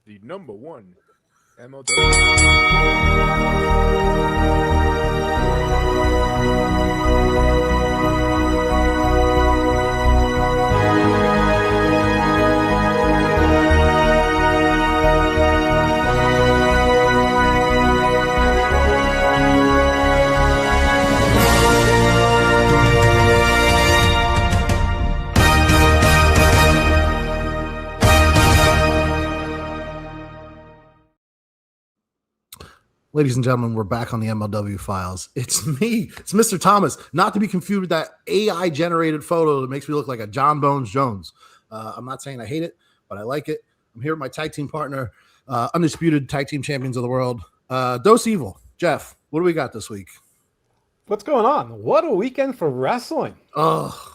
the #1 MLW. Ladies and gentlemen, we're back on the MLW Files. It's me. It's Mr. Thomas, not to be confused with that AI-generated photo that makes me look like a John Bones Jones. I'm not saying I hate it, but I like it. I'm here with my tag team partner, undisputed tag team champions of the world, Dose Evil. Jeff, what do we got this week? What's going on? What a weekend for wrestling. Oh,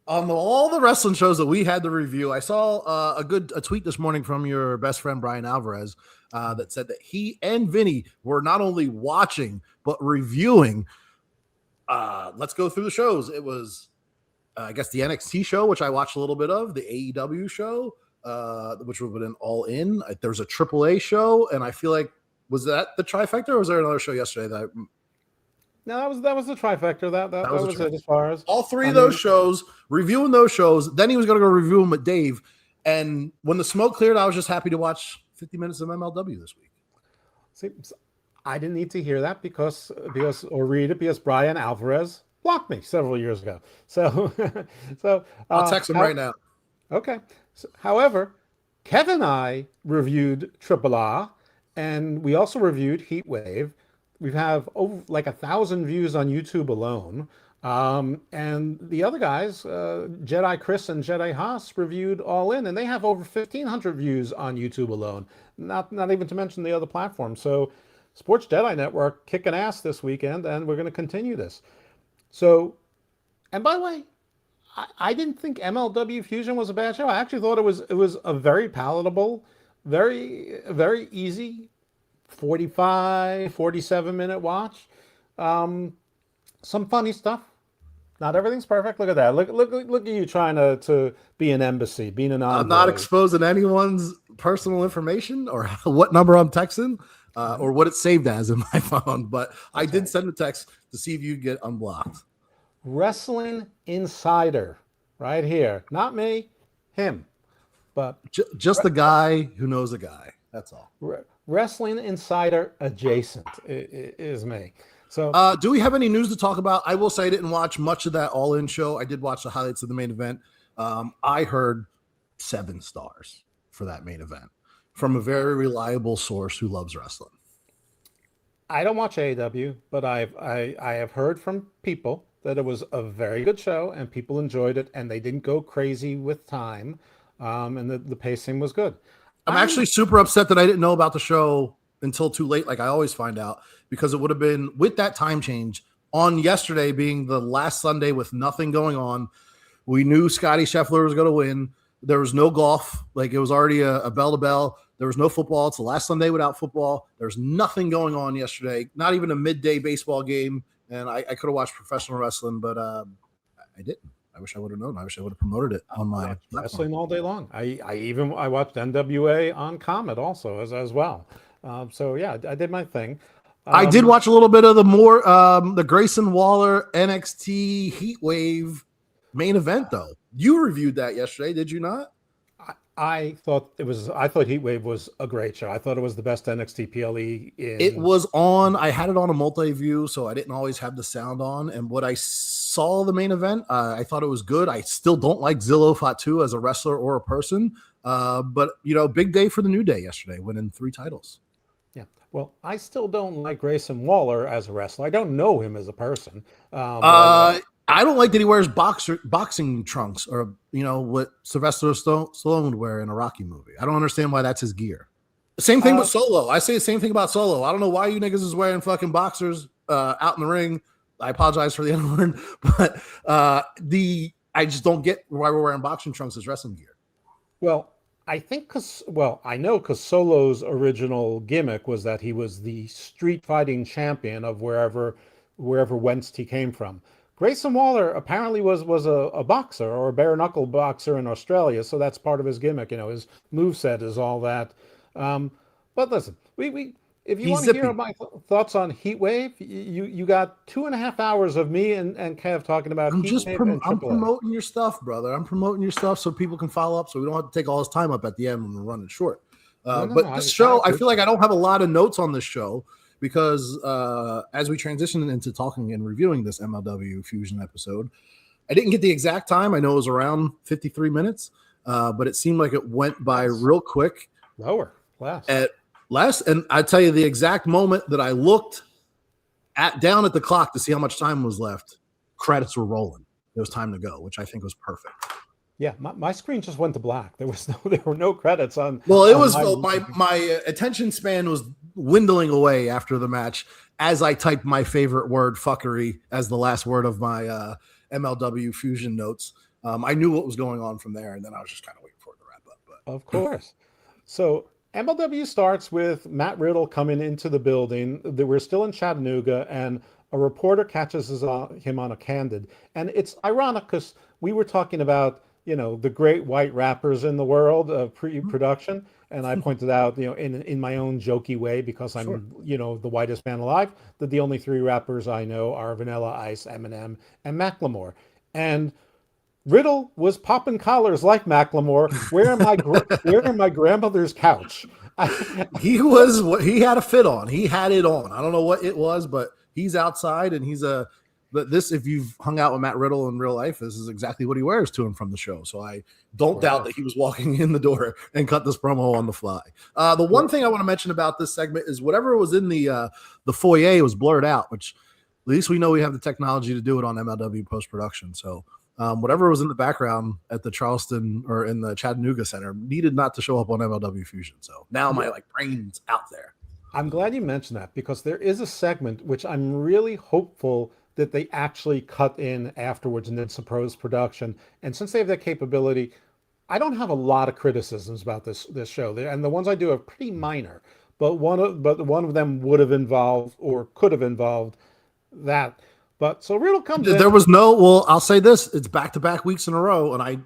on all the wrestling shows that we had to review, I saw a tweet this morning from your best friend, Brian Alvarez, that said that he and Vinny were not only watching, but reviewing. Let's go through the shows. It was, I guess, the NXT show, which I watched a little bit of, the AEW show, which would have been All In. There was a AAA show, and I feel like, was that the trifecta, or was there another show yesterday that No, that was the trifecta. That was it as far as all three of those shows, reviewing those shows. Then he was going to go review them with Dave. And when the smoke cleared, I was just happy to watch 50 minutes of MLW this week. See, I didn't need to hear that because or read it because Brian Alvarez blocked me several years ago. So I'll text him right now. Okay. So, however, Kevin and I reviewed Triple A, and we also reviewed Heat Wave. We have over like 1,000 views on YouTube alone. And the other guys, Jedi Chris and Jedi Haas, reviewed All In, and they have over 1,500 views on YouTube alone. Not even to mention the other platforms. So Sports Jedi Network kicking ass this weekend, and we're going to continue this. So, and by the way, I didn't think MLW Fusion was a bad show. I actually thought it was a very palatable, very, very easy 45, 47-minute watch. Some funny stuff. Not everything's perfect. Look at that. Look at you trying to be an embassy, being an envoy. I'm not exposing anyone's personal information or what number I'm texting or what it's saved as in my phone. But I did send a text to see if you'd get unblocked. Wrestling Insider, right here. Not me, him. But just the guy who knows a guy. That's all. Wrestling Insider adjacent is me. So, do we have any news to talk about? I will say I didn't watch much of that All In show. I did watch the highlights of the main event. I heard 7 stars for that main event from a very reliable source who loves wrestling. I don't watch AEW, but I have heard from people that it was a very good show and people enjoyed it and they didn't go crazy with time, and the pacing was good. I'm actually super upset that I didn't know about the show until too late, like I always find out, because it would have been, with that time change, on yesterday being the last Sunday with nothing going on. We knew Scotty Scheffler was going to win. There was no golf. Like, it was already a bell-to-bell. There was no football. It's the last Sunday without football. There's nothing going on yesterday, not even a midday baseball game. And I could have watched professional wrestling, but I didn't. I wish I would have known. I wish I would have promoted it on my wrestling all day long. I watched NWA on Comet also as well. So yeah, I did my thing. I did watch a little bit of the Grayson Waller NXT Heat Wave main event though. You reviewed that yesterday, did you not? I thought Heat Wave was a great show. I thought it was the best NXT PLE It was on. I had it on a multi-view, so I didn't always have the sound on. And what I saw the main event, I thought it was good. I still don't like Zillow Fatu as a wrestler or a person. But big day for the New Day yesterday, winning 3 titles. Yeah. Well, I still don't like Grayson Waller as a wrestler. I don't know him as a person. I don't like that he wears boxing trunks or, what Sylvester Stallone would wear in a Rocky movie. I don't understand why that's his gear. Same thing with Solo. I say the same thing about Solo. I don't know why you niggas is wearing fucking boxers out in the ring. I apologize for the N-word, but I just don't get why we're wearing boxing trunks as wrestling gear. Well, I know because Solo's original gimmick was that he was the street fighting champion of wherever whence he came from. Grayson Waller apparently was a boxer or a bare knuckle boxer in Australia, so that's part of his gimmick. His moveset is all that But listen, we if you He's want to hear zippy. my thoughts on Heat Wave, you got 2.5 hours of me and Kev talking about Heat Wave and I'm AAA. promoting your stuff, brother. I'm promoting your stuff so people can follow up, so we don't have to take all this time up at the end when we're running short. No, But I this show, I appreciate feel like I don't have a lot of notes on this show because as we transition into talking and reviewing this MLW Fusion episode, I didn't get the exact time. I know it was around 53 minutes, but it seemed like it went by real quick. Less. And I tell you the exact moment that I looked down at the clock to see how much time was left, credits were rolling. It was time to go, which I think was perfect. Yeah, my screen just went to black. There were no credits on. Well, it was my attention span was dwindling away after the match as I typed my favorite word, fuckery, as the last word of my MLW Fusion notes. I knew what was going on from there, and then I was just kind of waiting for it to wrap up. But of course. So MLW starts with Matt Riddle coming into the building. We're still in Chattanooga, and a reporter catches him on a candid. And it's ironic because we were talking about, the great white rappers in the world of pre-production. And I pointed out, in my own jokey way, because I'm, the whitest man alive, that the only 3 rappers I know are Vanilla Ice, Eminem, and Macklemore. And Riddle was popping collars like Macklemore. Where in my grandmother's couch? he had a fit on. He had it on. I don't know what it was, but he's outside and but this, if you've hung out with Matt Riddle in real life, this is exactly what he wears to and from the show. So I don't doubt that he was walking in the door and cut this promo on the fly. The one thing I want to mention about this segment is whatever was in the foyer was blurred out, which at least we know we have the technology to do it on MLW post-production. So whatever was in the background at the Charleston or in the Chattanooga Center needed not to show up on MLW Fusion. So now my brain's out there. I'm glad you mentioned that because there is a segment which I'm really hopeful that they actually cut in afterwards and it's a post-production. And since they have that capability, I don't have a lot of criticisms about this show. And the ones I do are pretty minor. But one of them would have involved or could have involved that. But so Riddle comes in. There was no, well, I'll say this, it's back-to-back weeks in a row, and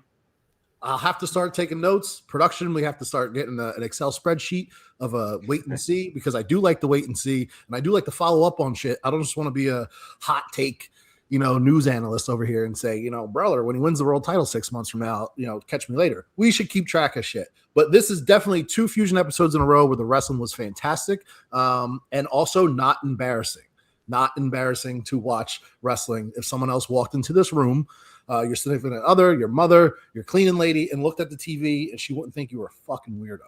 I'll have to start taking notes. Production, we have to start getting an Excel spreadsheet of a wait and see, because I do like the wait and see, and I do like to follow up on shit. I don't just want to be a hot take, news analyst over here and say, brother, when he wins the world title 6 months from now, catch me later. We should keep track of shit. But this is definitely 2 Fusion episodes in a row where the wrestling was fantastic, and also not embarrassing. Not embarrassing to watch wrestling. If someone else walked into this room, your significant other, your mother, your cleaning lady, and looked at the TV, and she wouldn't think you were a fucking weirdo.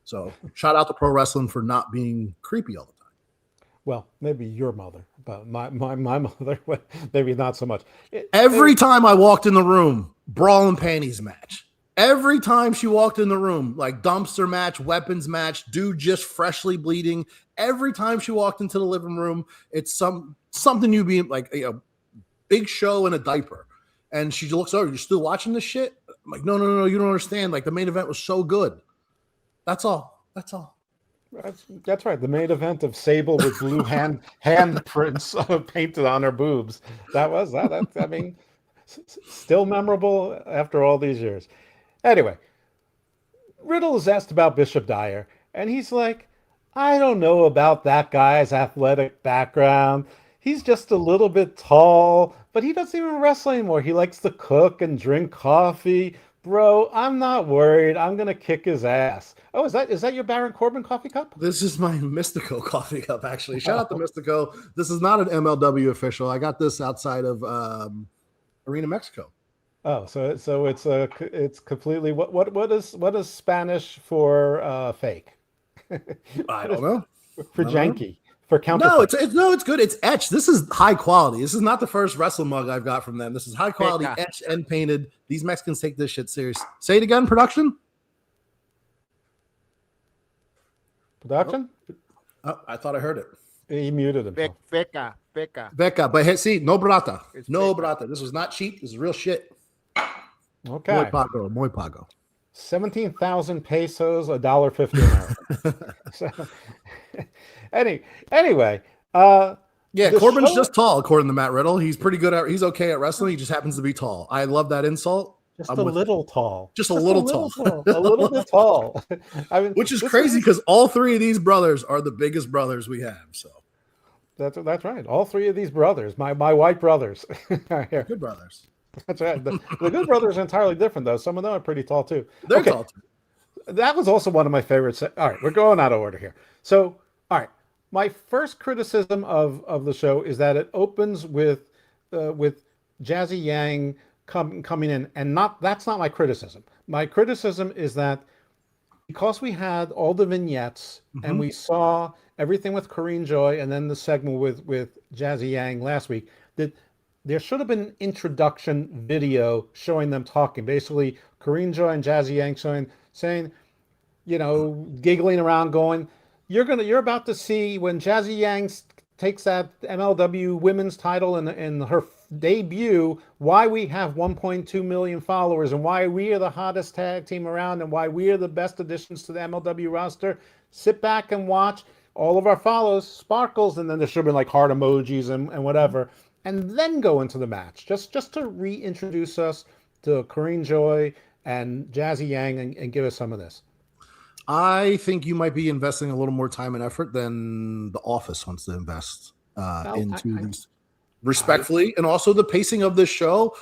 So shout out to pro wrestling for not being creepy all the time. Well, maybe your mother, but my mother, maybe not so much. Every time I walked in the room, brawl and panties match. Every time she walked in the room, like dumpster match, weapons match, dude just freshly bleeding. Every time she walked into the living room, it's something you be like a big show in a diaper. And she looks over, you're still watching this shit? I'm like, no, you don't understand. Like the main event was so good. That's all. That's right. The main event of Sable with blue handprints painted on her boobs. I mean, still memorable after all these years. Anyway, Riddle is asked about Bishop Dyer, and he's like, I don't know about that guy's athletic background. He's just a little bit tall, but he doesn't even wrestle anymore. He likes to cook and drink coffee. Bro, I'm not worried. I'm going to kick his ass. Oh, is that your Baron Corbin coffee cup? This is my Mystico coffee cup, actually. Shout out to Mystico. This is not an MLW official. I got this outside of Arena Mexico. Oh, so it's completely what is Spanish for fake? I don't know. For janky. For counterfeit. It's good. It's etched. This is high quality. This is not the first wrestle mug I've got from them. This is high quality, etched and painted. These Mexicans take this shit serious. Say it again, production. Production? Oh, I thought I heard it. He muted himself. Becca. But hey, see, no brata. No brata. This was not cheap. This is real shit. Okay. Muy pago. 17,000 pesos, $1.50 American. So, anyway. Corbin's just tall, according to Matt Riddle. He's pretty good he's okay at wrestling. He just happens to be tall. I love that insult. Just a little tall. Just a little tall. A little bit tall. I mean, which is crazy because all three of these brothers are the biggest brothers we have. So that's right. All three of these brothers, my white brothers, good brothers. That's right. The good brothers are entirely different, though. Some of them are pretty tall too. They're tall too. That was also one of my favorites. All right, we're going out of order here. So, all right, my first criticism of the show is that it opens with Jazzy Yang coming in, and that's not my criticism. My criticism is that because we had all the vignettes and we saw everything with Corrine Joy and then the segment with Jazzy Yang last week, that there should have been an introduction video showing them talking. Basically, Corrine Joy and Jazzy Yang saying, giggling around, going, "You're about to see when Jazzy Yang takes that MLW women's title in her debut, why we have 1.2 million followers and why we are the hottest tag team around and why we are the best additions to the MLW roster. Sit back and watch. All of our follows, sparkles," and then there should have been like heart emojis and whatever, and then go into the match just to reintroduce us to Corrine Joy and Jazzy Yang and give us some of this. I think you might be investing a little more time and effort than The Office wants to invest into these. Respectfully, and also the pacing of this show.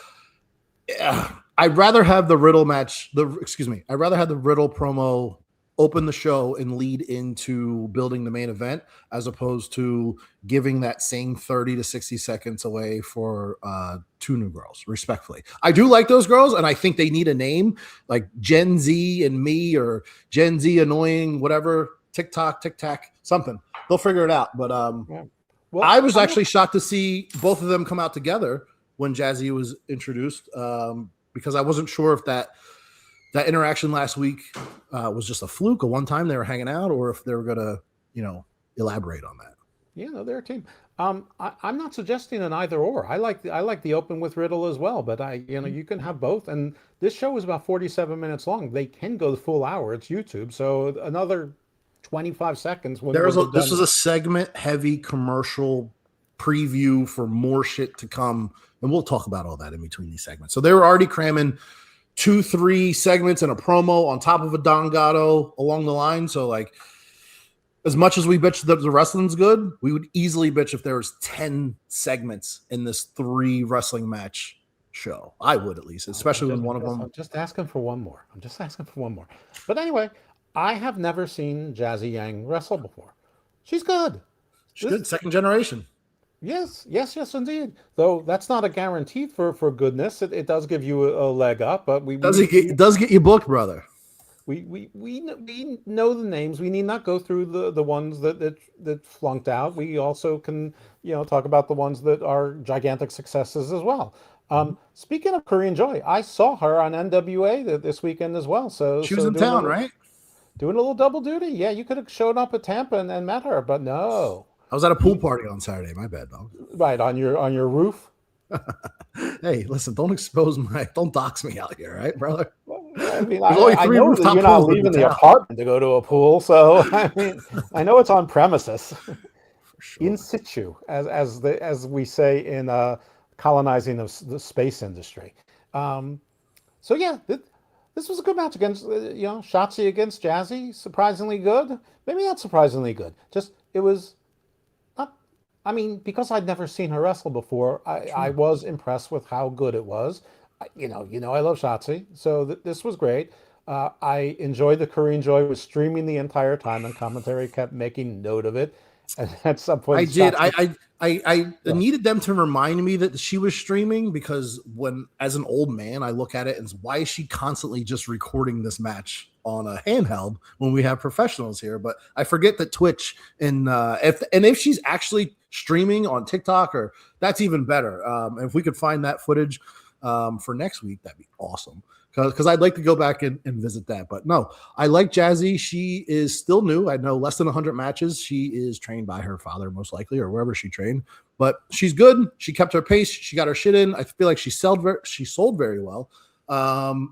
I'd rather have the Riddle match. I'd rather have the Riddle promo open the show and lead into building the main event, as opposed to giving that same 30 to 60 seconds away for two new girls. Respectfully, I do like those girls, and I think they need a name like Gen Z and me, or Gen Z annoying, whatever, TikTok, Tic Tac, something. They'll figure it out. But yeah. Well, I was actually shocked to see both of them come out together when Jazzy was introduced, because I wasn't sure if that interaction last week was just a fluke, a one time they were hanging out, or if they were going to, elaborate on that. Yeah, no, they're a team. I'm not suggesting an either or. I like the open with Riddle as well, but you can have both. And this show is about 47 minutes long. They can go the full hour. It's YouTube, so another 25 seconds. This was a segment heavy commercial preview for more shit to come, and we'll talk about all that in between these segments. So they were already cramming 2-3 segments and a promo on top of a Don Gatto along the line. So like, as much as we bitch that the wrestling's good, we would easily bitch if there was 10 segments in this 3 wrestling match show. I would, at least, especially when one of them. I'm just asking for one more. But anyway, I have never seen Jazzy Yang wrestle before. She's good. She's good. Second generation. Yes, indeed. Though that's not a guarantee for goodness. It does give you a leg up, but it does get you booked, brother. We know the names. We need not go through the ones that flunked out. We also can talk about the ones that are gigantic successes as well. Speaking of Corrine Joy, I saw her on NWA this weekend as well. So she was in town, right? Doing a little double duty. Yeah, you could have showed up at Tampa and met her, but no. I was at a pool party on Saturday. My bad, dog. Right, on your roof. Hey, listen, don't dox me out here, right, brother? I mean, I know that you're not leaving the apartment to go to a pool, so I mean, I know it's on premises, sure. In situ, as we say in colonizing the space industry. So yeah, this was a good match against Shotzi against Jazzy. Surprisingly good, maybe not surprisingly good. Just it was. I mean, because I'd never seen her wrestle before, I was impressed with how good it was. I love Shotzi, so this was great. I enjoyed the Corrine Joy was streaming the entire time, and commentary kept making note of it. And at some point, I did. I needed them to remind me that she was streaming, because as an old man, I look at it and why is she constantly just recording this match on a handheld when we have professionals here? But I forget that Twitch and if she's actually streaming on TikTok, or that's even better. If we could find that footage for next week, that'd be awesome. Because I'd like to go back and visit that. But no, I like Jazzy. She is still new. I know less than 100 matches. She is trained by her father, most likely, or wherever she trained. But she's good. She kept her pace. She got her shit in. I feel like she sold very well.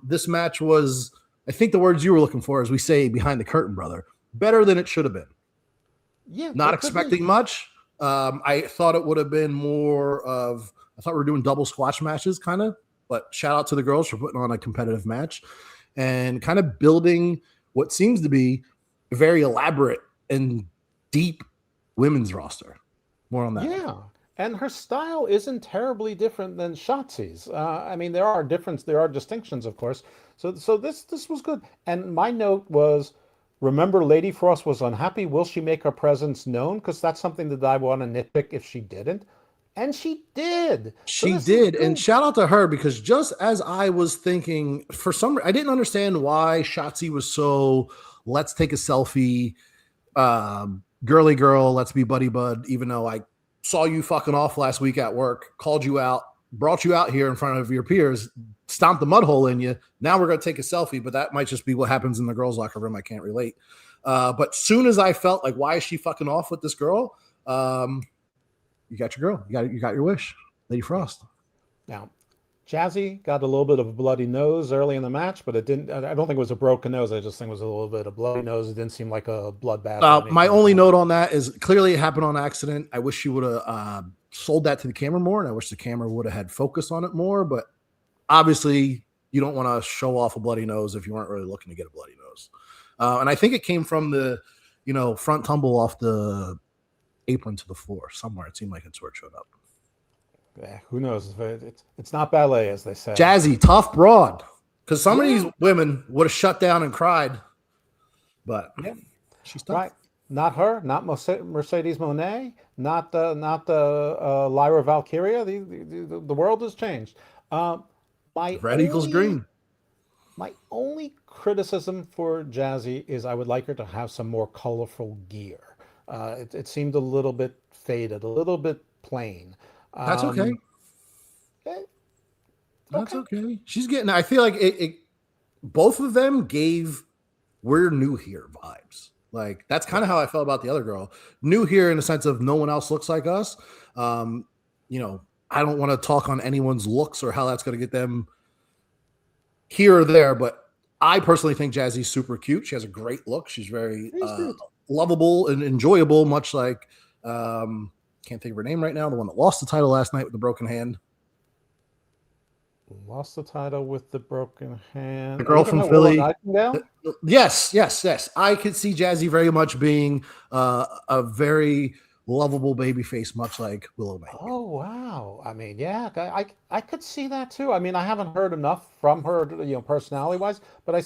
This match was, I think the words you were looking for, as we say behind the curtain, brother, better than it should have been. Yeah. Not expecting much. I thought it would have been more of, I thought we were doing double squash matches, kind of. But shout out to the girls for putting on a competitive match and kind of building what seems to be a very elaborate and deep women's roster. More on that. Yeah. And her style isn't terribly different than Shotzi's. I mean, there are distinctions, of course. So this was good. And my note was, remember, Lady Frost was unhappy. Will she make her presence known? Because that's something that I want to nitpick if she didn't. And she did. She did. And shout out to her, because just as I was thinking, I didn't understand why Shotzi was so, let's take a selfie, girly girl, let's be buddy bud, even though I saw you fucking off last week at work, called you out, brought you out here in front of your peers, stomped the mud hole in you. Now we're going to take a selfie, but that might just be what happens in the girls' locker room. I can't relate. But soon as I felt like, why is she fucking off with this girl? You got your girl. You got your wish, Lady Frost. Now, Jazzy got a little bit of a bloody nose early in the match, but it didn't. I don't think it was a broken nose. I just think it was a little bit of bloody nose. It didn't seem like a bloodbath. My only note on that is clearly it happened on accident. I wish she would have sold that to the camera more, and I wish the camera would have had focus on it more. But obviously, you don't want to show off a bloody nose if you weren't really looking to get a bloody nose. And I think it came from the, front tumble off the apron to the floor somewhere. It seemed like it's where it showed up. Yeah, who knows? It's not ballet, as they say. Jazzy, tough broad. Because some of these women would have shut down and cried. But she's tough. Right. Not her, not Mercedes Monet, not the Lyra Valkyria. The world has changed. Red equals green. My only criticism for Jazzy is I would like her to have some more colorful gear. It seemed a little bit faded, a little bit plain. That's okay. That's okay. She's getting. I feel like both of them gave "we're new here" vibes. Like that's kind of how I felt about the other girl. New here in the sense of no one else looks like us. I don't want to talk on anyone's looks or how that's going to get them here or there, but I personally think Jazzy's super cute. She has a great look. She's very lovable and enjoyable, much like can't think of her name right now, the one that lost the title last night with the broken hand. Lost the title with the broken hand. The girl from Philly. Yes. I could see Jazzy very much being a very lovable babyface, much like Willow Nightingale. Oh wow! I mean, yeah, I could see that too. I mean, I haven't heard enough from her, personality wise, but I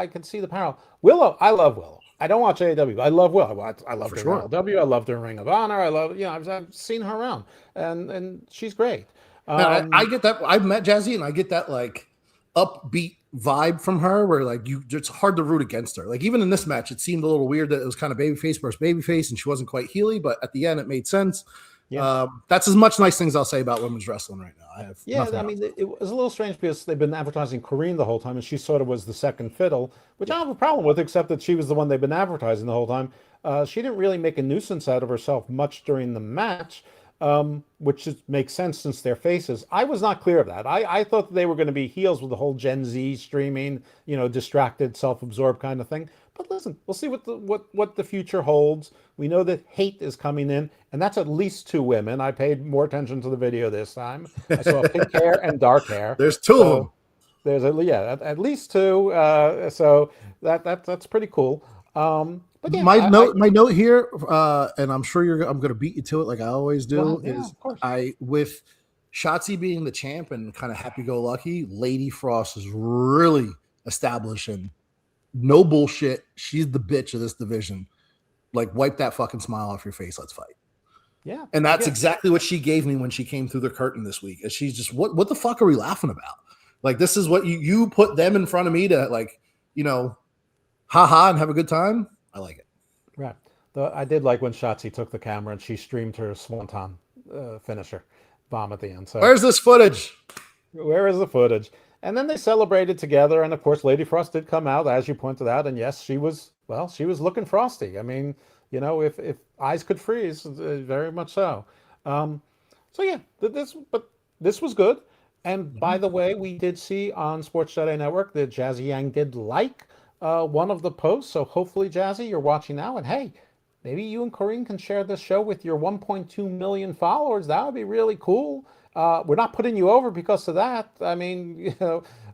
can see the parallel. Willow, I love Willow. I don't watch AEW, but I love Willow. I love her in MLW. I loved her in Ring of Honor. I love, I've seen her around, and she's great. I get that. I've met Jazzy, and I get that like upbeat vibe from her, where like it's hard to root against her. Like even in this match, it seemed a little weird that it was kind of babyface versus babyface, and she wasn't quite Healy, but at the end, it made sense. Yeah. That's as much nice things I'll say about women's wrestling right now. I mean, it was a little strange because they've been advertising Corrine the whole time, and she sort of was the second fiddle, which I don't have a problem with, except that she was the one they've been advertising the whole time. She didn't really make a nuisance out of herself much during the match, which makes sense since they're faces. I was not clear of that. I thought that they were going to be heels with the whole Gen Z streaming, distracted, self-absorbed kind of thing. But listen, we'll see what the future holds. We know that hate is coming in, and that's at least 2 women. I paid more attention to the video this time. I saw pink hair and dark hair. There's 2 of them. There's at least 2. So that's pretty cool. But yeah, my note here, and I'm sure I'm going to beat you to it like I always do. With Shotzi being the champ and kind of happy-go-lucky, Lady Frost is really establishing no bullshit. She's the bitch of this division. Like, wipe that fucking smile off your face. Let's fight. Yeah, and that's exactly what she gave me when she came through the curtain this week. And she's just, what the fuck are we laughing about? Like, this is what you put them in front of me to haha and have a good time. I like it. Right. I did like when Shotzi took the camera and she streamed her swanton finisher bomb at the end. So where's this footage? Where is the footage? And then they celebrated together, and of course, Lady Frost did come out, as you pointed out, and yes, she was looking frosty. I mean, if eyes could freeze, very much so. So yeah, this was good. And by the way, we did see on Sports Jedi Network that Jazzy Yang did like one of the posts. So hopefully, Jazzy, you're watching now, and hey, maybe you and Corrine can share this show with your 1.2 million followers. That would be really cool. We're not putting you over because of that. I mean,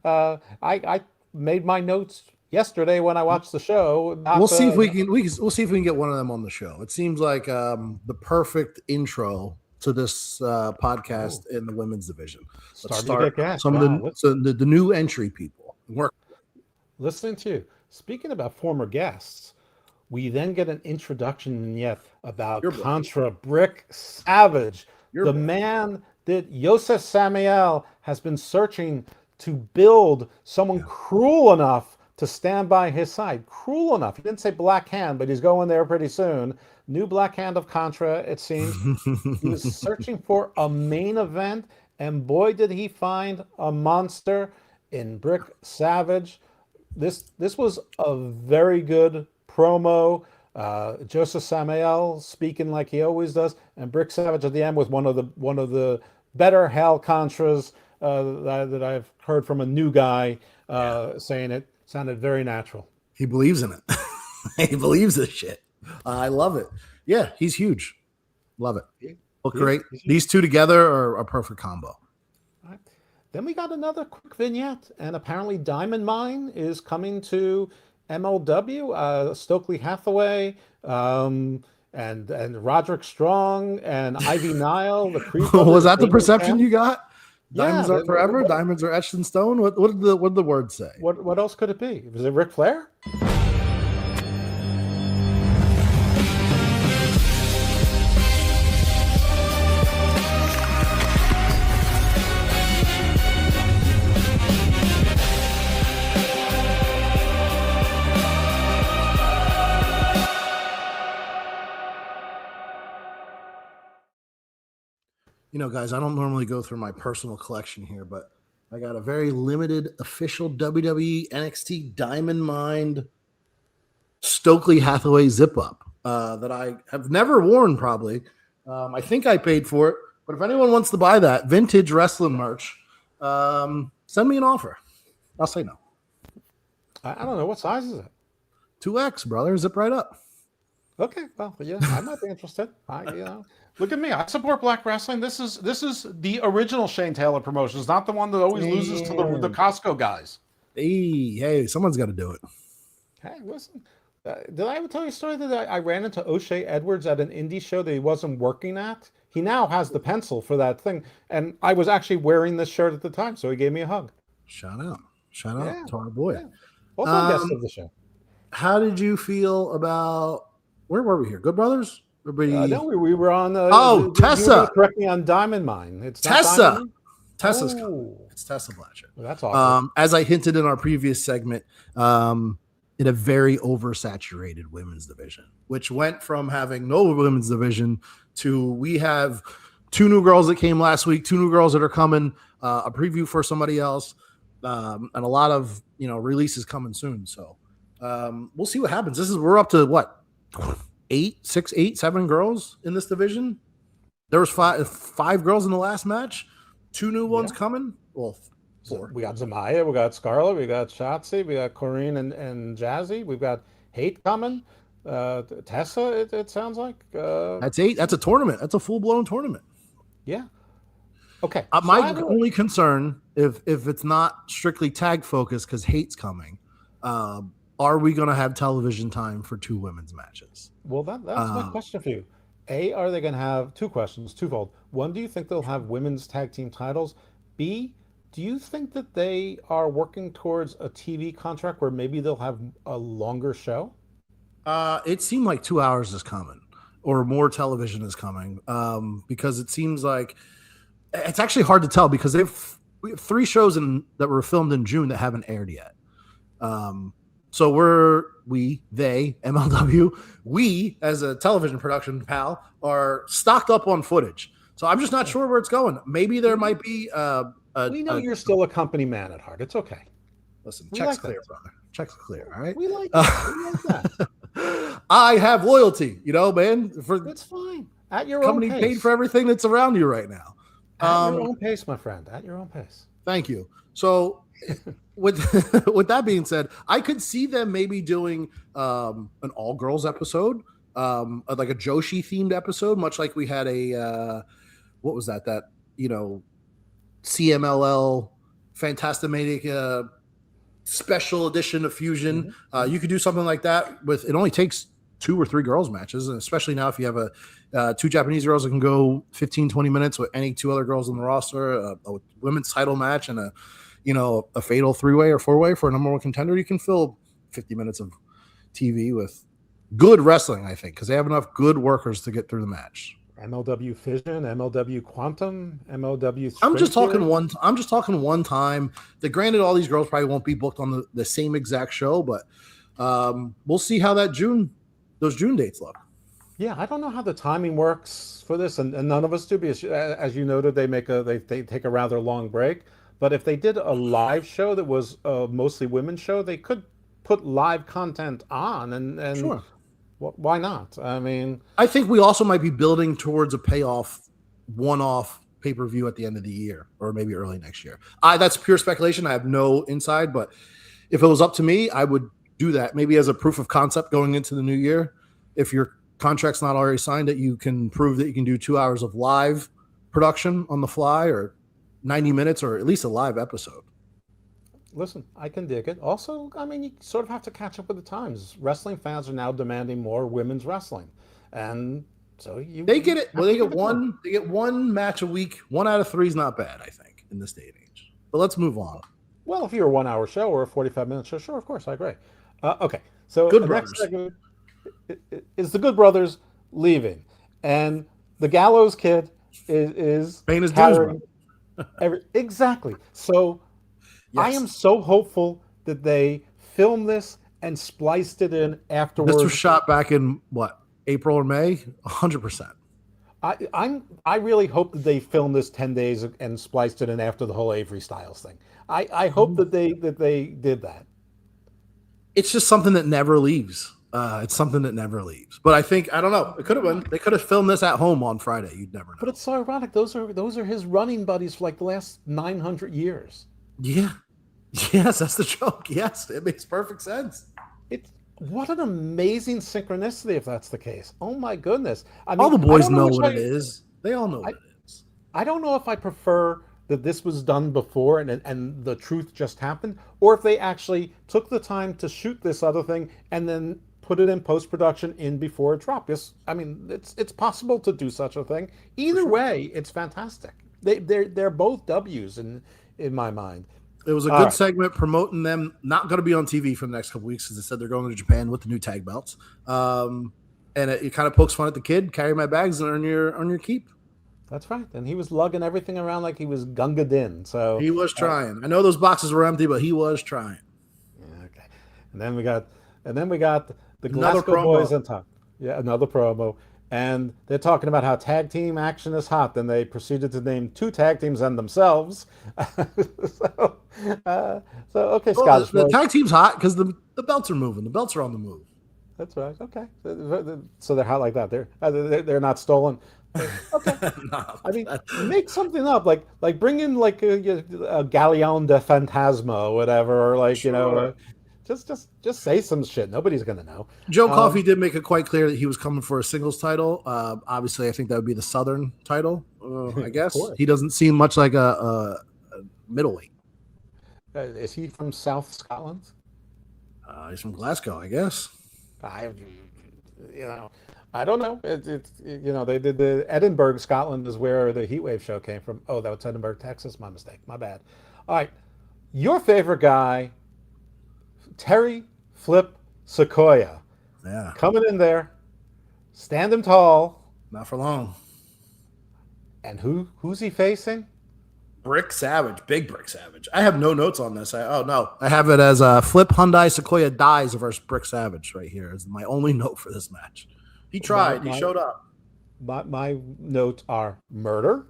I made my notes yesterday when I watched the show. We'll see if we'll see if we can get one of them on the show. It seems like the perfect intro to this podcast in the women's division. Let's start some of the new entry people. Listening to you. Speaking about former guests, we then get an introduction vignette about Contra Brick Savage, the man that Yosef Samuel has been searching to build someone cruel enough to stand by his side. Cruel enough. He didn't say Black Hand, but he's going there pretty soon. New Black Hand of Contra, it seems. He was searching for a main event, and boy, did he find a monster in Brick Savage. This was a very good promo. Joseph Samuel speaking like he always does, and Brick Savage at the end was one of the better Hal Contras that I've heard from a new guy saying it. Sounded very natural. He believes in it. He believes this shit. I love it. Yeah, he's huge. Love it. Look great. These two together are a perfect combo. All right. Then we got another quick vignette, and apparently Diamond Mine is coming to MLW. Stokely Hathaway and Roderick Strong and Ivy Nile. The Creed was that the perception you got? Diamonds are forever. Diamonds are etched in stone. What did the word say? What else could it be? Was it Ric Flair? You know, guys, I don't normally go through my personal collection here, but I got a very limited official WWE NXT Diamond Mine Stokely Hathaway zip up that I have never worn, probably. I think I paid for it, but if anyone wants to buy that vintage wrestling merch, send me an offer. I'll say no. I don't know. What size is it? 2X, brother. Zip right up. Okay, well, yeah, I might be interested. Look at me. I support black wrestling. This is the original Shane Taylor Promotions, not the one that always loses to the Costco guys. Hey, someone's got to do it. Hey, listen. Did I ever tell you a story that I ran into O'Shea Edwards at an indie show that he wasn't working at? He now has the pencil for that thing, and I was actually wearing this shirt at the time, so he gave me a hug. Shout out to our boy. Yeah. Also guest of the show. How did you feel about... Where were we here? Good Brothers? No, we were on. Tessa. You correct me on Diamond Mine. It's Tessa. Tessa's coming. It's Tessa Blanchard. Well, that's awesome. As I hinted in our previous segment, in a very oversaturated women's division, which went from having no women's division to we have 2 new girls that came last week, 2 new girls that are coming, a preview for somebody else, and a lot of releases coming soon. So we'll see what happens. We're up to what? 7 girls in this division. There was five girls in the last match. 2 new ones coming. Well, 4. We got Zamaya, we got Scarlett, we got Shotzi, we got Corrine and Jazzy. We've got Hate coming. Tessa, it sounds like. That's 8. That's a tournament. That's a full-blown tournament. Yeah. Okay. My only concern, if it's not strictly tag focused because Hate's coming, are we going to have television time for 2 women's matches? Well, that's my question for you. A, are they going to have 2 questions, twofold. 1, do you think they'll have women's tag team titles? B, do you think that they are working towards a TV contract where maybe they'll have a longer show? It seemed like 2 hours is coming, or more television is coming, because it seems like it's actually hard to tell because we have 3 shows that were filmed in June that haven't aired yet. So MLW, we as a television production pal are stocked up on footage. So I'm just not sure where it's going. Maybe there might be. We know you're still a company man at heart. It's okay. Listen, check's clear, brother. Check's clear. All right. We like that. I have loyalty, man. It's fine. At your own pace. Company paid for everything that's around you right now. At your own pace, my friend. At your own pace. Thank you. So. With that being said, I could see them maybe doing an all girls episode, like a Joshi themed episode, much like we had a what was that CMLL, Fantastamania special edition of Fusion. You could do something like that with, it only takes 2 or 3 girls matches. And especially now, if you have 2 Japanese girls that can go 15, 20 minutes with any 2 other girls on the roster, a women's title match and a fatal 3-way or 4-way for a number 1 contender, you can fill 50 minutes of TV with good wrestling, I think, because they have enough good workers to get through the match. MLW Fission, MLW Quantum, MLW. I'm just talking one time. That granted, all these girls probably won't be booked on the same exact show, but we'll see how those June dates look. Yeah, I don't know how the timing works for this, and none of us do, because as you noted, they take a rather long break. But if they did a live show that was a mostly women's show, they could put live content on, and sure. Why not? I mean, I think we also might be building towards a payoff, one-off pay-per-view at the end of the year, or maybe early next year. That's pure speculation. I have no inside, but if it was up to me, I would do that. Maybe as a proof of concept going into the new year. If your contract's not already signed, that you can prove that you can do 2 hours of live production on the fly, or 90 minutes, or at least a live episode. Listen, I can dig it. Also, I mean, you sort of have to catch up with the times. Wrestling fans are now demanding more women's wrestling, and so they get it. Well, they get one match a week. 1 out of 3 is not bad, I think, in this day and age. But let's move on. Well, if you're a 1-hour show or a 45-minute show, sure, of course, I agree. Okay, so Good the Brothers. next segment is the Good Brothers leaving, and the Gallows Kid is Pain is carrying exactly. So. Yes. I am so hopeful that they filmed this and spliced it in afterwards. This was shot back in what, April or May? 100%. I really hope that they filmed this 10 days and spliced it in after the whole Avery Styles thing. I hope that they did that. It's just something that never leaves. It's something that never leaves. But I think, I don't know. It could have been. They could have filmed this at home on Friday. You'd never know. But it's so ironic. Those are his running buddies for like the last 900 years. Yeah. Yes, that's the joke. Yes, it makes perfect sense. What an amazing synchronicity if that's the case. Oh my goodness. I mean, all the boys know what it is. They all know what it is. I don't know if I prefer that this was done before and the truth just happened, or if they actually took the time to shoot this other thing and then put it in post-production before it dropped. I mean, it's possible to do such a thing. Either way, it's fantastic. They're both W's in my mind. It was a good segment promoting them. Not going to be on TV for the next couple weeks because they said they're going to Japan with the new tag belts. And it kind of pokes fun at the kid. Carry my bags and earn your keep. That's right. And he was lugging everything around like he was Gunga Din. So he was trying. I know those boxes were empty, but he was trying. Yeah, okay. And then we got the Glasgow boys on top. Yeah, another promo. And they're talking about how tag team action is hot. Then they proceeded to name 2 tag teams and themselves. So okay, Scott. The tag team's hot because the belts are moving. The belts are on the move. That's right. Okay, so they're hot like that. They're not stolen. Okay. No, I mean, make something up. Like bring in like a Galleon de Fantasma or whatever, or like sure. Just say some shit. Nobody's gonna know. Joe Coffey did make it quite clear that he was coming for a singles title. Obviously, I think that would be the Southern title. I guess he doesn't seem much like a middleweight. Is he from South Scotland? He's from Glasgow, I guess. I don't know. They did the Edinburgh, Scotland is where the Heatwave show came from. Oh, that was Edinburgh, Texas. My mistake. My bad. All right, your favorite guy. Terry Flip Sequoia. Yeah. Coming in there, standing tall. Not for long. And who's he facing? Brick Savage, Big Brick Savage. I have no notes on this. I have it as Flip Hyundai Sequoia dies versus Brick Savage right here. Is my only note for this match. He tried. He showed up. My notes are murder,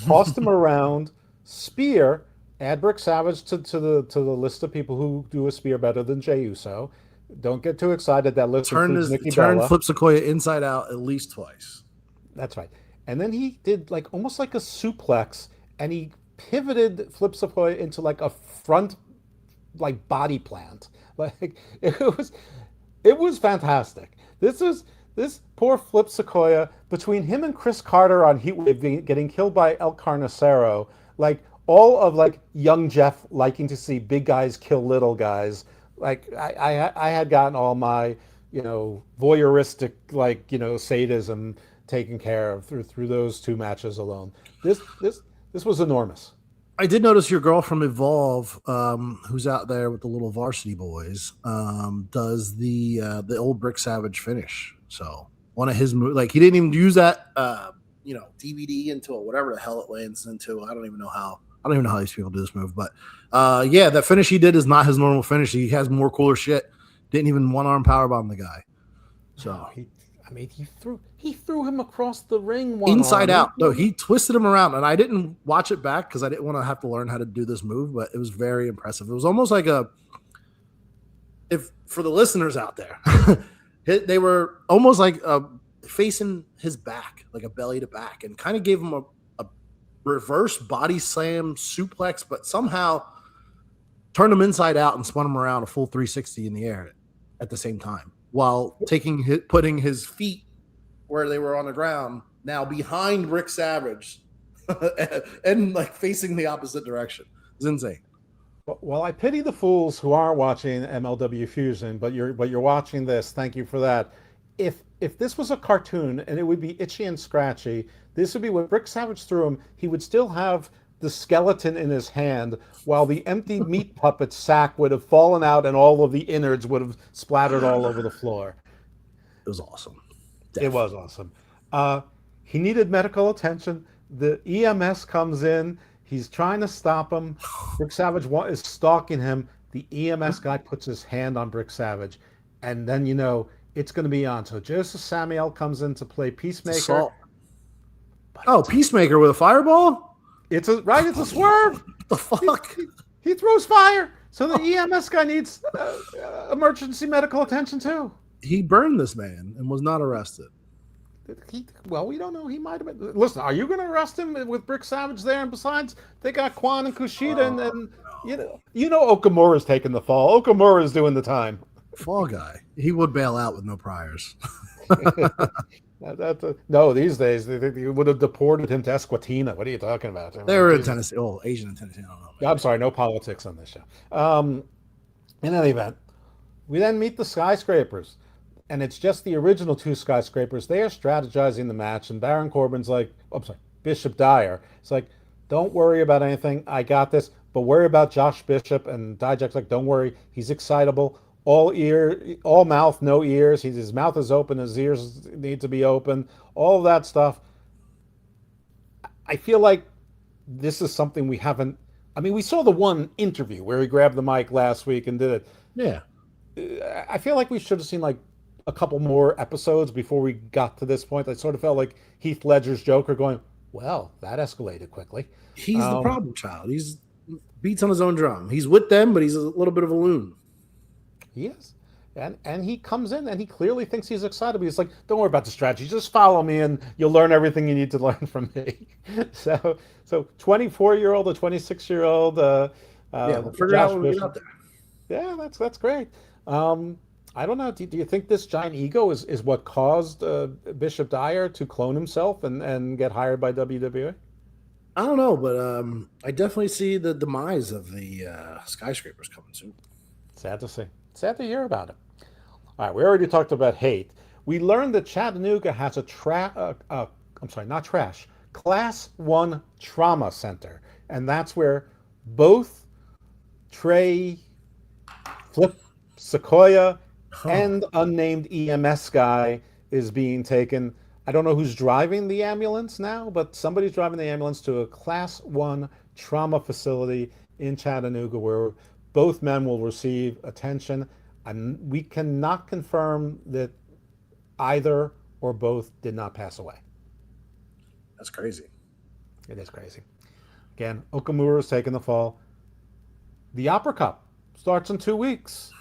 tossed him around, spear. Add Brick Savage to the list of people who do a spear better than Jey Uso. Don't get too excited. That list includes Nikki Bella. Flip Sequoia inside out at least twice. That's right. And then he did like almost like a suplex, and he pivoted Flip Sequoia into like a front like body plant. Like it was fantastic. This this poor Flip Sequoia, between him and Chris Carter on Heatwave getting killed by El Carnicero, like all of like young Jeff liking to see big guys kill little guys. Like I had gotten all my, voyeuristic, sadism taken care of through those two matches alone. This was enormous. I did notice your girl from Evolve, who's out there with the little varsity boys, does the old Brick Savage finish. So one of his moves, like he didn't even use that, DVD into it, whatever the hell it lands into. I don't even know how these people do this move, but yeah, that finish he did is not his normal finish. He has more cooler shit. Didn't even one arm powerbomb the guy. So he threw him across the ring inside out. No, he twisted him around, and I didn't watch it back because I didn't want to have to learn how to do this move, but it was very impressive. It was almost like if for the listeners out there, they were almost like facing his back, like a belly to back, and kind of gave him a reverse body slam suplex, but somehow turned him inside out and spun him around a full 360 in the air at the same time, while putting his feet where they were on the ground, now behind Rick Savage and like facing the opposite direction. It's insane. Well, I pity the fools who aren't watching MLW Fusion, but you're watching this. Thank you for that. If this was a cartoon and it would be itchy and scratchy, this would be when Rick Savage threw him, he would still have the skeleton in his hand while the empty meat puppet sack would have fallen out and all of the innards would have splattered all over the floor. It was awesome. Definitely. It was awesome. He needed medical attention. The EMS comes in. He's trying to stop him. Rick Savage is stalking him. The EMS guy puts his hand on Rick Savage. And then, it's going to be on. So Joseph Samuel comes in to play Peacemaker. Peacemaker with a fireball? It's a swerve. What the fuck? He throws fire. So the EMS guy needs emergency medical attention too. He burned this man and was not arrested. We don't know. He might have been. Listen, are you going to arrest him with Rick Savage there? And besides, they got Quan and Kushida, and Okamura's taking the fall. Okamura's doing the time. Fall guy. He would bail out with no priors. No, these days they would have deported him to Esquatina. What are you talking about? They were in Tennessee. Oh, Asian in Tennessee. I don't know. I'm sorry, no politics on this show. In any event, we then meet the Skyscrapers, and it's just the original two Skyscrapers. They are strategizing the match, and Baron Corbin's like, Bishop Dyer. It's like, don't worry about anything. I got this. But worry about Josh Bishop. And Dijak's like, don't worry. He's excitable. All mouth, no ears. His mouth is open. His ears need to be open. All of that stuff. I feel like this is something we haven't. I mean, we saw the one interview where he grabbed the mic last week and did it. Yeah. I feel like we should have seen like a couple more episodes before we got to this point. I sort of felt like Heath Ledger's Joker going, well, that escalated quickly. He's the problem child. He's beats on his own drum. He's with them, but he's a little bit of a loon. He is. And he comes in and he clearly thinks he's excited. He's like, don't worry about the strategy. Just follow me and you'll learn everything you need to learn from me. So 24-year-old, a 26-year-old. We'll figure out when we get out there. Yeah, that's great. I don't know. Do you think this giant ego is what caused Bishop Dyer to clone himself and get hired by WWE? I don't know, but I definitely see the demise of the Skyscrapers coming soon. Sad to see. Sad to hear about it. All right, we already talked about hate. We learned that Chattanooga has a Class 1 trauma center, and that's where both Trey, Flip Sequoia, and unnamed EMS guy is being taken. I don't know who's driving the ambulance now, but somebody's driving the ambulance to a Class 1 trauma facility in Chattanooga where both men will receive attention. We cannot confirm that either or both did not pass away. That's crazy. It is crazy. Again, Okamura is taking the fall. The Opera Cup starts in 2 weeks.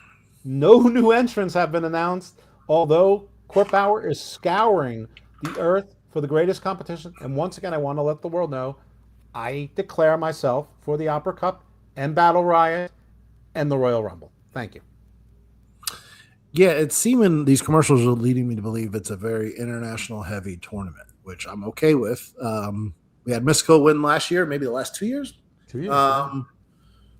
No new entrants have been announced, although Court Bauer is scouring the earth for the greatest competition. And once again, I want to let the world know, I declare myself for the Opera Cup and Battle Riot and the Royal Rumble. Thank you. Yeah, it's seeming these commercials are leading me to believe it's a very international heavy tournament, which I'm okay with. We had Mystico win last year, maybe the last 2 years. 2 years, yeah. Um,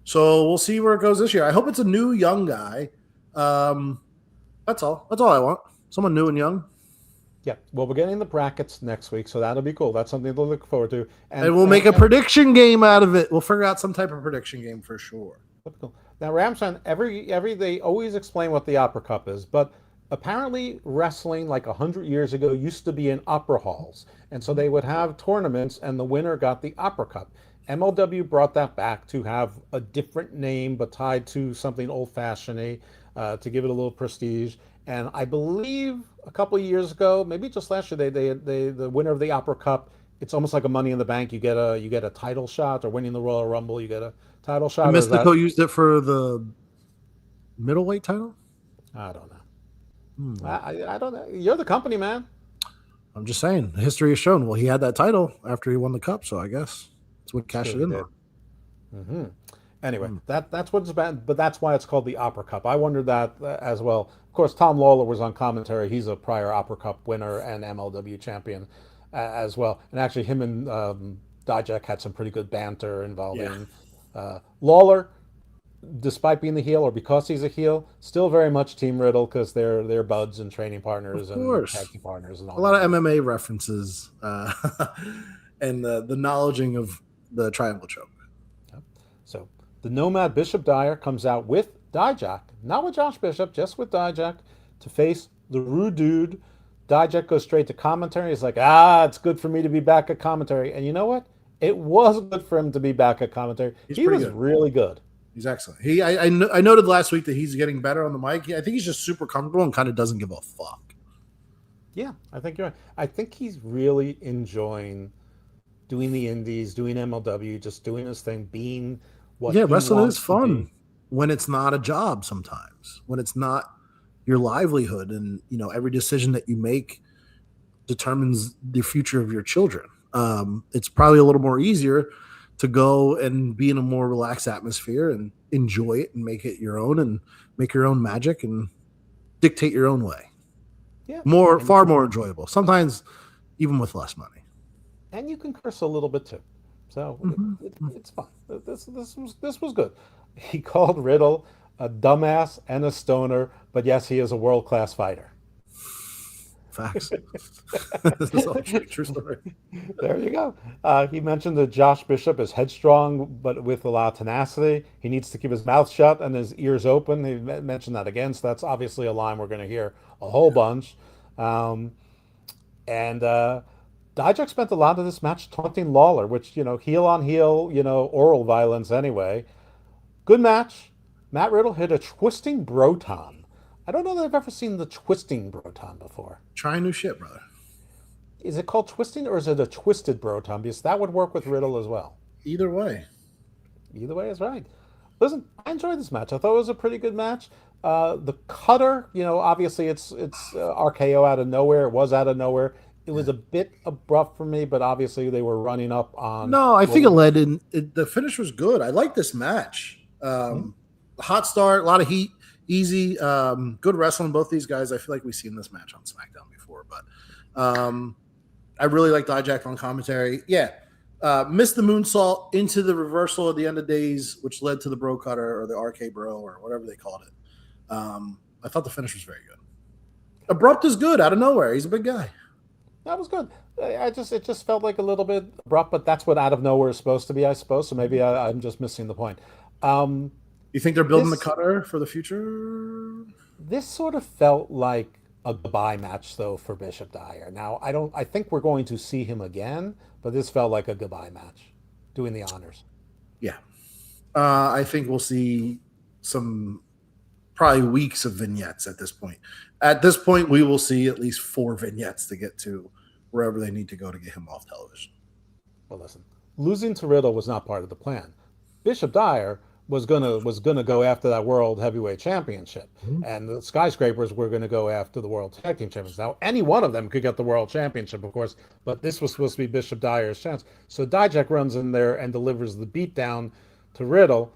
so we'll see where it goes this year. I hope it's a new young guy. Um, that's all. That's all I want. Someone new and young. Yeah. Well, we're getting the brackets next week, so that'll be cool. That's something to look forward to. And we'll make a prediction game out of it. We'll figure out some type of prediction game for sure. Cool. Now, Ramson, every they always explain what the Opera Cup is, but apparently wrestling like 100 years ago used to be in opera halls, and so they would have tournaments, and the winner got the Opera Cup. MLW brought that back to have a different name, but tied to something old-fashioned, to give it a little prestige. And I believe a couple of years ago, maybe just last year, they the winner of the Opera Cup. It's almost like a Money in the Bank. You get a title shot, or winning the Royal Rumble, you get a title shot. And Or is that, Mystico used it for the middleweight title. I don't know. I don't know. You're the company, man. I'm just saying, history has shown. Well, he had that title after he won the cup, so I guess that's what cashed it in on. Mm-hmm. Anyway, that's what it's about, but that's why it's called the Opera Cup. I wondered that as well. Of course, Tom Lawler was on commentary. He's a prior Opera Cup winner and MLW champion as well. And actually, him and Dijak had some pretty good banter involving Lawler. Despite being the heel, or because he's a heel, still very much Team Riddle, because they're buds and training partners and tag team partners and all. A lot of MMA references and the knowledging of the triangle choke. Yep. So the Nomad Bishop Dyer comes out with Dijak, not with Josh Bishop, just with Dijak, to face the Rude Dude. Dijak goes straight to commentary. He's like, it's good for me to be back at commentary. And you know what? It was good for him to be back at commentary. He was really good. He's excellent. I noted last week that he's getting better on the mic. I think he's just super comfortable and kind of doesn't give a fuck. Yeah, I think you're right. I think he's really enjoying doing the indies, doing MLW, just doing his thing, being what. Yeah, wrestling is fun when it's not a job. Sometimes when it's not your livelihood, and every decision that you make determines the future of your children. It's probably a little more easier to go and be in a more relaxed atmosphere and enjoy it and make it your own and make your own magic and dictate your own way. Yeah. Far more enjoyable. Sometimes even with less money. And you can curse a little bit too. So it's fun. This was good. He called Riddle a dumbass and a stoner, but yes, he is a world-class fighter. Facts. This is all true story. There you go. He mentioned that Josh Bishop is headstrong, but with a lot of tenacity. He needs to keep his mouth shut and his ears open. He mentioned that again, so that's obviously a line we're going to hear a whole bunch. And Dijak spent a lot of this match taunting Lawler, which, heel on heel, oral violence anyway. Good match. Matt Riddle hit a twisting broton. I don't know that I've ever seen the twisting broton before. Try new shit, brother. Is it called twisting, or is it a twisted broton? Because that would work with Riddle as well. Either way. Either way is right. Listen, I enjoyed this match. I thought it was a pretty good match. The cutter, obviously it's RKO out of nowhere. It was out of nowhere. It was a bit abrupt for me, but obviously they were running up on. No, I think it led in. The finish was good. I like this match. Hot start, a lot of heat. Easy, good wrestling. Both these guys, I feel like we've seen this match on SmackDown before, but I really like Dijak on commentary. Yeah, missed the moonsault into the reversal at the end of days, which led to the bro cutter or the RK bro or whatever they called it. I thought the finish was very good. Abrupt is good out of nowhere. He's a big guy. That was good. It just felt like a little bit abrupt, but that's what out of nowhere is supposed to be, I suppose. So maybe I'm just missing the point. You think they're building the cutter for the future? This sort of felt like a goodbye match, though, for Bishop Dyer. Now, I think we're going to see him again, but this felt like a goodbye match, doing the honors. Yeah. I think we'll see some probably weeks of vignettes at this point. At this point, we will see at least 4 vignettes to get to wherever they need to go to get him off television. Well, listen, losing to Riddle was not part of the plan. Bishop Dyer was gonna go after that World Heavyweight Championship, and the Skyscrapers were gonna go after the World Tag Team Champions. Now, any one of them could get the World Championship, of course, but this was supposed to be Bishop Dyer's chance. So Dijak runs in there and delivers the beatdown to Riddle,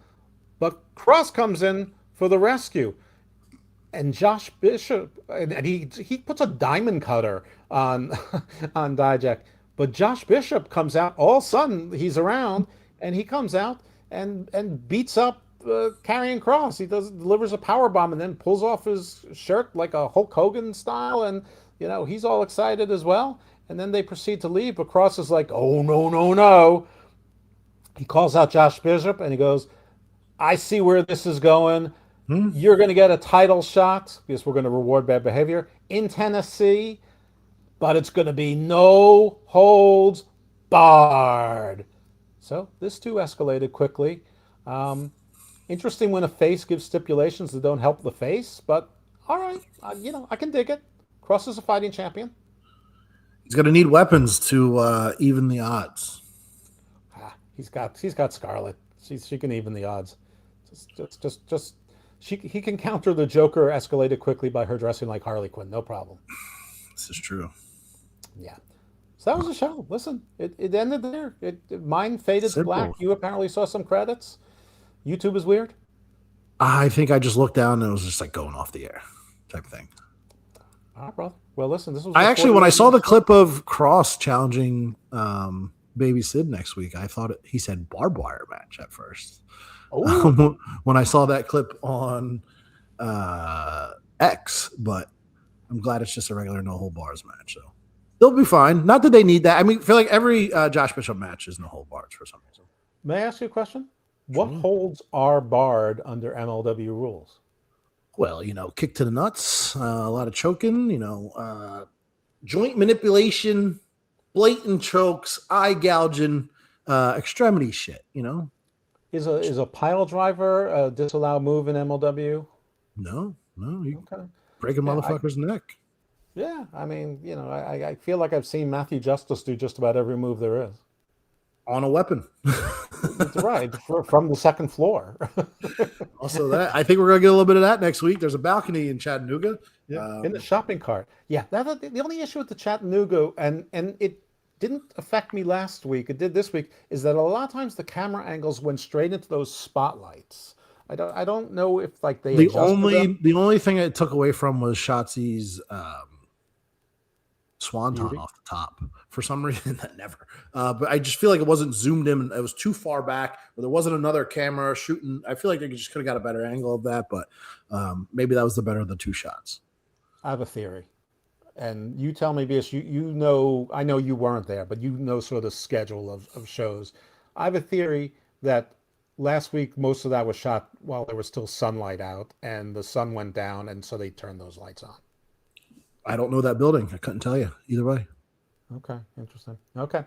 but Cross comes in for the rescue. and Josh Bishop, and he puts a diamond cutter on on Dijak, but Josh Bishop comes out all of a sudden. He's around, and he comes out and beats up Karrion Kross. He delivers a power bomb and then pulls off his shirt like a Hulk Hogan style, and he's all excited as well. And then they proceed to leave, but Kross is like, "Oh no, no, no!" He calls out Josh Bishop and he goes, "I see where this is going. You're going to get a title shot because we're going to reward bad behavior in Tennessee, but it's going to be no holds barred." So this too escalated quickly. Interesting when a face gives stipulations that don't help the face, but all right, I can dig it. Kross is a fighting champion. He's going to need weapons to even the odds. He's got Scarlett. She can even the odds. Just he can counter the Joker escalated quickly by her dressing like Harley Quinn. No problem. This is true. Yeah. So that was the show. Listen, it ended there. Mine faded to black. You apparently saw some credits. YouTube is weird. I think I just looked down and it was just like going off the air type thing. All right, brother. Well, listen, this was. I actually, when I saw the clip of Kross challenging Baby Sid next week, I thought he said barbed wire match at first. When I saw that clip on X, but I'm glad it's just a regular no hold bars match. So they'll be fine. Not that they need that. I mean, I feel like every Josh Bishop match is no hold bars for some reason. May I ask you a question? What holds are barred under MLW rules? Well, kick to the nuts, a lot of choking, joint manipulation, blatant chokes, eye gouging, extremity shit, Is a pile driver a disallowed move in MLW? No, you break a motherfucker's neck. Yeah, I mean, I feel like I've seen Matthew Justice do just about every move there is. On a weapon. That's right, from the second floor. Also that, I think we're going to get a little bit of that next week. There's a balcony in Chattanooga. In the shopping cart. Yeah, the only issue with the Chattanooga, and it didn't affect me last week, it did this week, is that a lot of times the camera angles went straight into those spotlights. I don't know if like they the only thing it took away from was Shotzi's swanton off the top. For some reason, that never. But I just feel like it wasn't zoomed in. It was too far back, or there wasn't another camera shooting. I feel like they just could have got a better angle of that, but maybe that was the better of the two shots. I have a theory, and you tell me, because I know you weren't there, but sort of the schedule of shows. I have a theory that last week most of that was shot while there was still sunlight out, and the sun went down, and so they turned those lights on. I don't know that building. I couldn't tell you either way. Okay, interesting. Okay,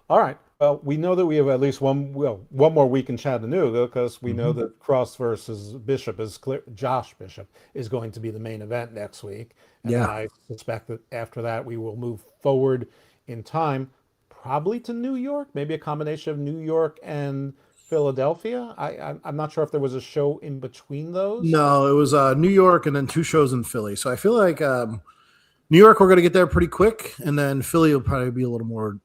all right. Well, we know that we have at least one more week in Chattanooga, because we know that Kross versus Bishop is clear. Josh Bishop is going to be the main event next week, and then I suspect that after that we will move forward in time, probably to New York, maybe a combination of New York and Philadelphia. I'm not sure if there was a show in between those. No, it was New York and then two shows in Philly. So I feel like New York, we're going to get there pretty quick, and then Philly will probably be a little more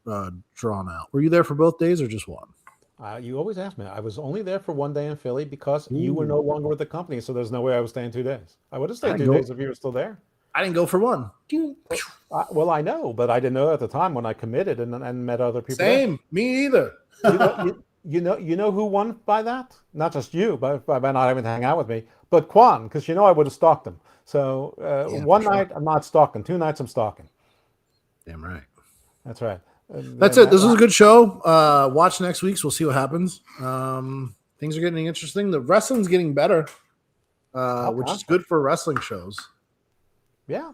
drawn out. Were you there for both days or just one? You always ask me. I was only there for one day in Philly because you were no longer with the company, so there's no way I was staying 2 days. I would have stayed 2 days if you were still there. I didn't go for one. Well, I know, but I didn't know at the time when I committed and met other people. Same, there. Me either. You know who won by that? Not just you, by not having to hang out with me, but Quan, because I would have stalked him. So one night I'm not stalking. 2 nights I'm stalking. Damn right. That's right. That's it. This was a good show. Watch next week's. We'll see what happens. Things are getting interesting. The wrestling's getting better, which is good for wrestling shows. Yeah.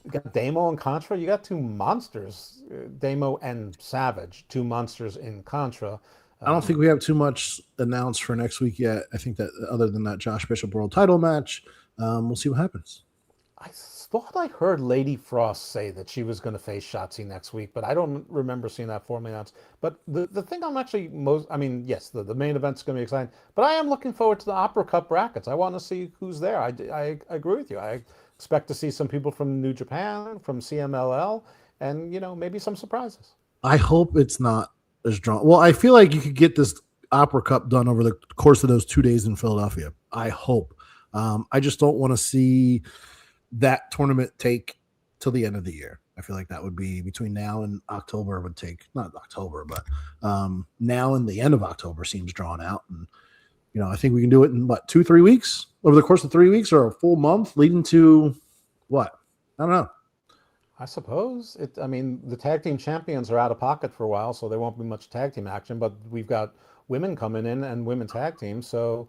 You got Damo and Contra. You got 2 monsters, Damo and Savage, 2 monsters in Contra. I don't think we have too much announced for next week yet. I think that other than that Josh Bishop world title match, we'll see what happens. I thought I heard Lady Frost say that she was going to face Shotzi next week, but I don't remember seeing that formally announced. But the thing I'm actually yes, the main event's going to be exciting, but I am looking forward to the Opera Cup brackets. I want to see who's there. I agree with you. I expect to see some people from New Japan, from CMLL, and maybe some surprises. I hope it's not as drawn. Well, I feel like you could get this Opera Cup done over the course of those 2 days in Philadelphia. I hope. I just don't want to see that tournament take till the end of the year. I feel like that would be between now and October would take, not October, but now and the end of October seems drawn out. And, I think we can do it in 2-3 weeks, over the course of 3 weeks or a full month leading to what? I don't know. I suppose the tag team champions are out of pocket for a while, so there won't be much tag team action, but we've got women coming in and women tag teams. So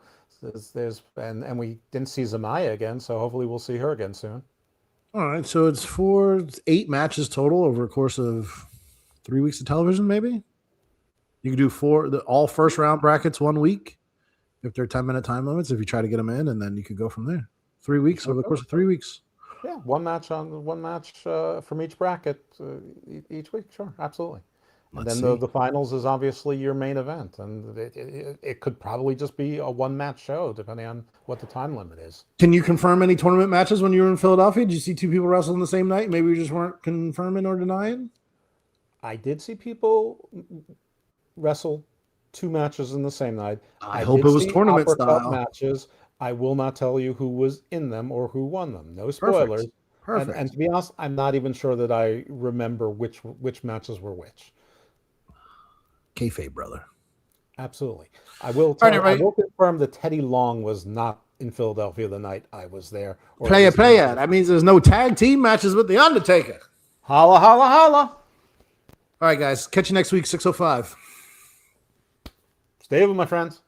and we didn't see Zamaya again. So hopefully we'll see her again soon. All right. So it's 8 matches total over a course of 3 weeks of television. Maybe you can do all first round brackets 1 week if they're 10-minute time limits, if you try to get them in, and then you could go from there. 3 weeks over the course of 3 weeks. Yeah, one match from each bracket each week. Sure, absolutely. And then the finals is obviously your main event, and it could probably just be a 1-match show depending on what the time limit is. Can you confirm any tournament matches when you were in Philadelphia? Did you see 2 people wrestle on the same night? Maybe you just weren't confirming or denying? I did see people wrestle 2 matches in the same night. I hope it was tournament Opera style Cup matches. I will not tell you who was in them or who won them. No spoilers. Perfect. And to be honest, I'm not even sure that I remember which matches were which. Kayfabe, brother. Absolutely. I will confirm that Teddy Long was not in Philadelphia the night I was there. Play it. That means there's no tag team matches with The Undertaker. Holla, holla, holla. All right, guys. Catch you next week, 6:05. Stay with my friends.